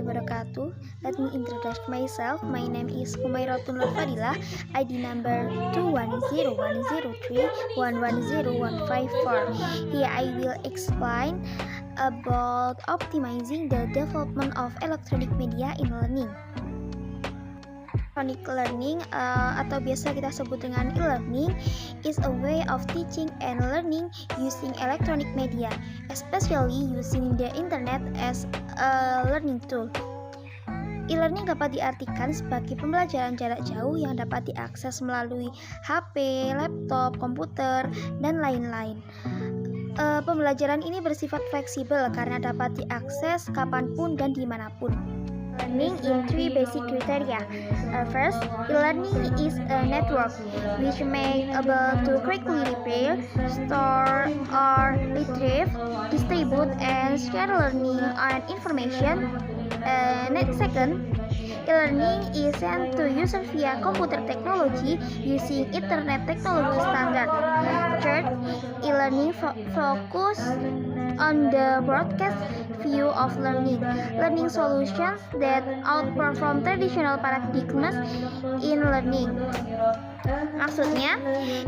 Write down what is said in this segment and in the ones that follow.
wabarakatuh. Let me introduce myself. My name is Humayratun Nur Fadilah. ID number 21010311015. Here I will explain about optimizing the development of electronic media in learning. Electronic learning atau biasa kita sebut dengan e-learning is a way of teaching and learning using electronic media, especially using the internet as a learning tool. E-learning dapat diartikan sebagai pembelajaran jarak jauh yang dapat diakses melalui HP, laptop, komputer, dan lain-lain. Pembelajaran ini bersifat fleksibel karena dapat diakses kapanpun dan dimanapun. Learning in three basic criteria. First, e-learning is a network which may able to quickly repair, store, or retrieve, distribute, and share learning and information. Second, e-learning is sent to users via computer technology using Internet technology standard. Third, e-learning focus on the broadcast view of learning solutions that outperform traditional paradigms in learning. Maksudnya,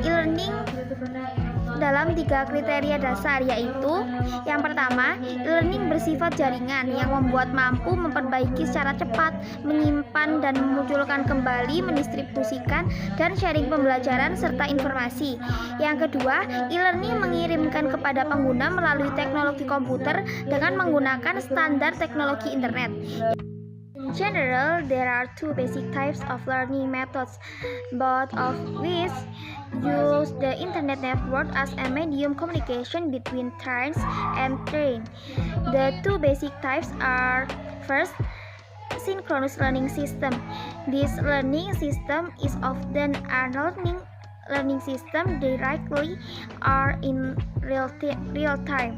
e-learning dalam 3 kriteria dasar, yaitu yang pertama, e-learning bersifat jaringan yang membuat mampu memperbaiki secara cepat, menyimpan dan memunculkan kembali, mendistribusikan dan sharing pembelajaran serta informasi. Yang kedua, e-learning mengirimkan kepada pengguna melalui teknologi komputer dengan menggunakan standar teknologi internet. In general, there are 2 basic types of learning methods, both of which use the internet network as a medium communication between trainers and trained. The 2 basic types are: first, synchronous learning system. This learning system is often a learning system directly or in real time.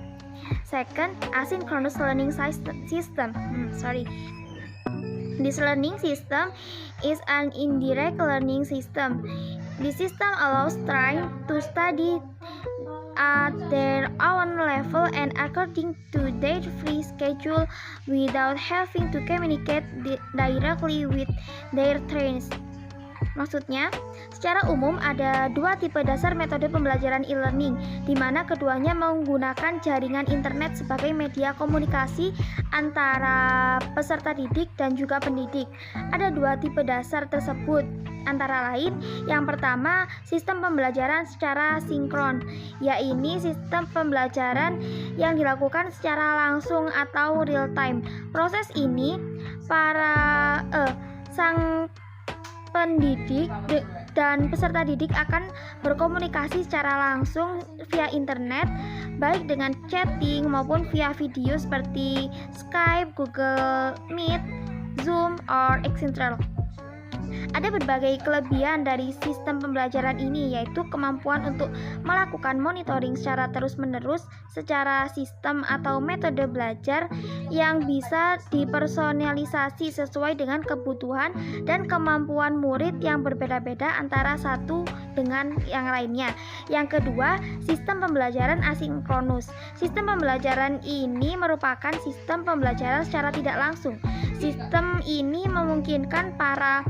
Second, asynchronous learning system. This learning system is an indirect learning system. This system allows trainers to study at their own level and according to their free schedule without having to communicate directly with their trainers. Maksudnya, secara umum ada 2 tipe dasar metode pembelajaran e-learning, di mana keduanya menggunakan jaringan internet sebagai media komunikasi antara peserta didik dan juga pendidik. Ada 2 tipe dasar tersebut, antara lain, yang pertama, sistem pembelajaran secara sinkron, yaitu sistem pembelajaran yang dilakukan secara langsung atau real time. Proses ini, sang pendidik dan peserta didik akan berkomunikasi secara langsung via internet, baik dengan chatting maupun via video seperti Skype, Google Meet, Zoom, or etc. Ada berbagai kelebihan dari sistem pembelajaran ini, yaitu kemampuan untuk melakukan monitoring secara terus-menerus secara sistem atau metode belajar yang bisa dipersonalisasi sesuai dengan kebutuhan dan kemampuan murid yang berbeda-beda antara satu dengan yang lainnya. Yang kedua, sistem pembelajaran asinkronus. Sistem pembelajaran ini merupakan sistem pembelajaran secara tidak langsung. Sistem ini memungkinkan para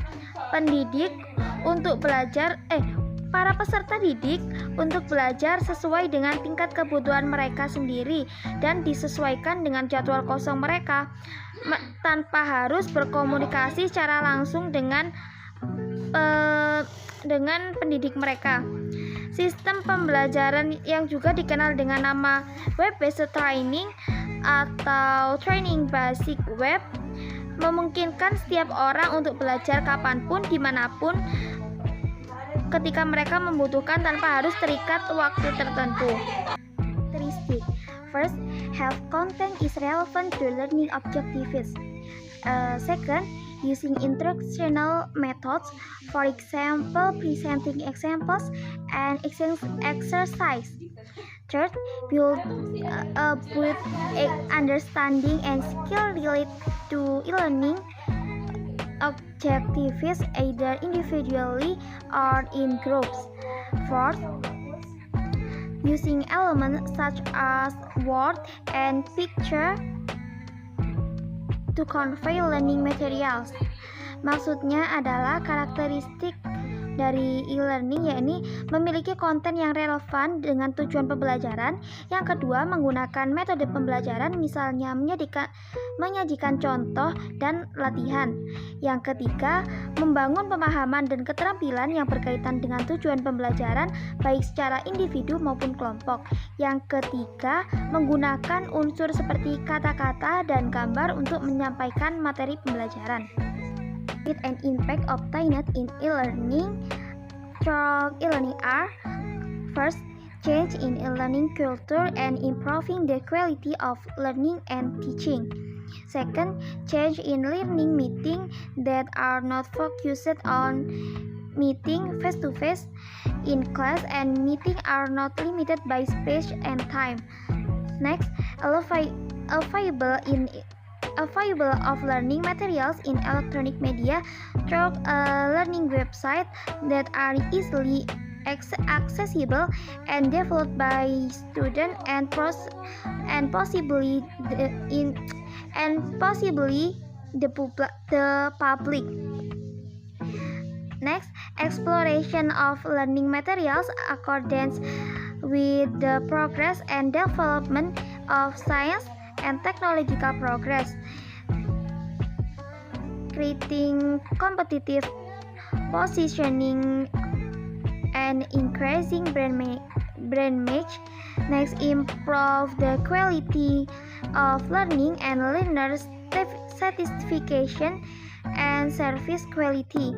peserta didik untuk belajar sesuai dengan tingkat kebutuhan mereka sendiri dan disesuaikan dengan jadwal kosong mereka tanpa harus berkomunikasi secara langsung dengan pendidik mereka. Sistem pembelajaran yang juga dikenal dengan nama web-based training atau training basic web memungkinkan setiap orang untuk belajar kapanpun, dimanapun, ketika mereka membutuhkan tanpa harus terikat waktu tertentu. Karakteristik. First, health content is relevant to learning objectives. Second, using instructional methods, for example, presenting examples and exercise. Third, build understanding and skill related to e-learning objectives either individually or in groups. Fourth, using elements such as word and picture to convey learning materials. Maksudnya adalah karakteristik dari e-learning yakni memiliki konten yang relevan dengan tujuan pembelajaran. Yang kedua, menggunakan metode pembelajaran, misalnya menyajikan contoh dan latihan. Yang ketiga, membangun pemahaman dan keterampilan yang berkaitan dengan tujuan pembelajaran baik secara individu maupun kelompok. Yang ketiga, menggunakan unsur seperti kata-kata dan gambar untuk menyampaikan materi pembelajaran. And impact obtained in e-learning through e-learning are: first, change in e-learning culture and improving the quality of learning and teaching. Second, change in learning meeting that are not focused on meeting face-to-face in class and meeting are not limited by space and time. Next, available of learning materials in electronic media through a learning website that are easily accessible and developed by students and possibly the public. Next, exploration of learning materials accordance with the progress and development of science and technological progress, creating competitive positioning and increasing brand image. Next, improve the quality of learning and learners satisfaction and service quality.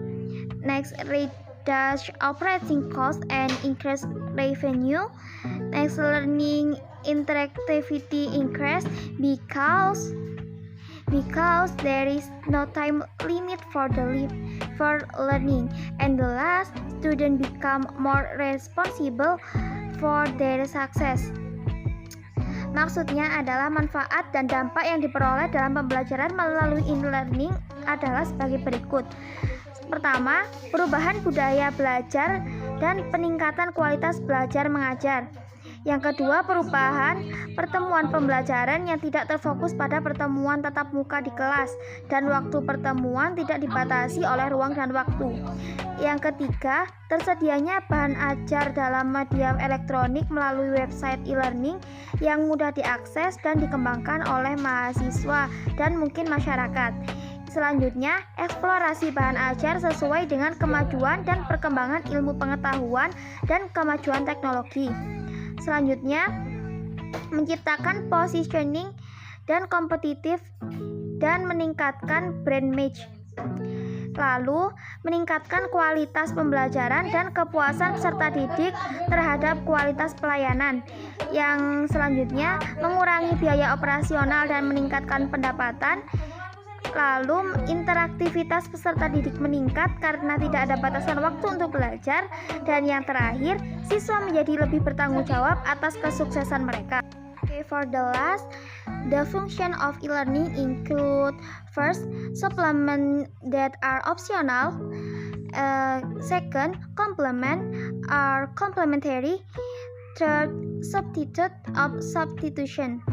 Next, reduce operating costs and increase revenue. Next, learning interactivity increase because there is no time limit for learning. And the last, students become more responsible for their success. Maksudnya adalah manfaat dan dampak yang diperoleh dalam pembelajaran melalui e-learning adalah sebagai berikut. Pertama, perubahan budaya belajar dan peningkatan kualitas belajar mengajar. Yang kedua, perubahan pertemuan pembelajaran yang tidak terfokus pada pertemuan tatap muka di kelas dan waktu pertemuan tidak dibatasi oleh ruang dan waktu. Yang ketiga, tersedianya bahan ajar dalam media elektronik melalui website e-learning yang mudah diakses dan dikembangkan oleh mahasiswa dan mungkin masyarakat. Selanjutnya, eksplorasi bahan ajar sesuai dengan kemajuan dan perkembangan ilmu pengetahuan dan kemajuan teknologi. Selanjutnya, menciptakan positioning dan kompetitif dan meningkatkan brand image. Lalu, meningkatkan kualitas pembelajaran dan kepuasan peserta didik terhadap kualitas pelayanan. Yang selanjutnya, mengurangi biaya operasional dan meningkatkan pendapatan. Lalu, interaktivitas peserta didik meningkat karena tidak ada batasan waktu untuk belajar. Dan yang terakhir, siswa menjadi lebih bertanggung jawab atas kesuksesan mereka. Okay, for the last, the function of e-learning include: first, supplement that are optional. Second, complement are complementary. Third, substitute of substitution.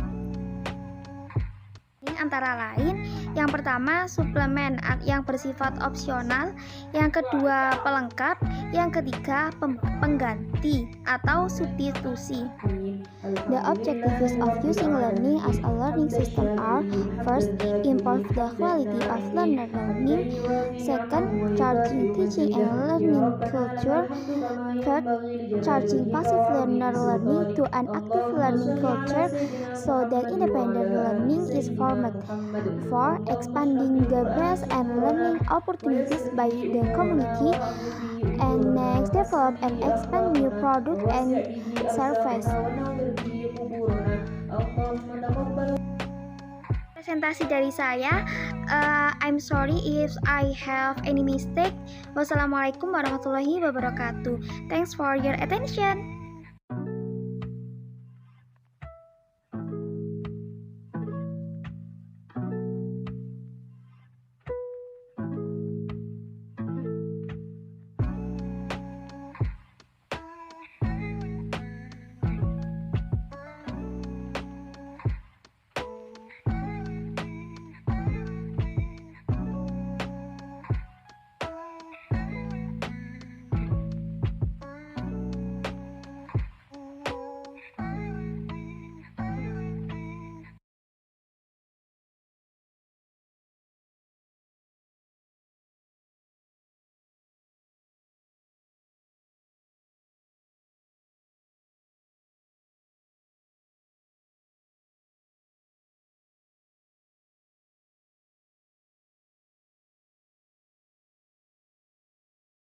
Antara lain, yang pertama suplemen yang bersifat opsional, yang kedua pelengkap, yang ketiga pengganti atau substitusi. The objectives of using learning as a learning system are: first, improve the quality of learner learning. Second, charging teaching and learning culture. Third, charging passive learner learning to an active learning culture so that independent learning is formed. For expanding the breadth and learning opportunities by the community. And next, develop and expand new product and service. Presentasi dari saya. I'm sorry if I have any mistake. Wassalamualaikum warahmatullahi wabarakatuh. Thanks for your attention.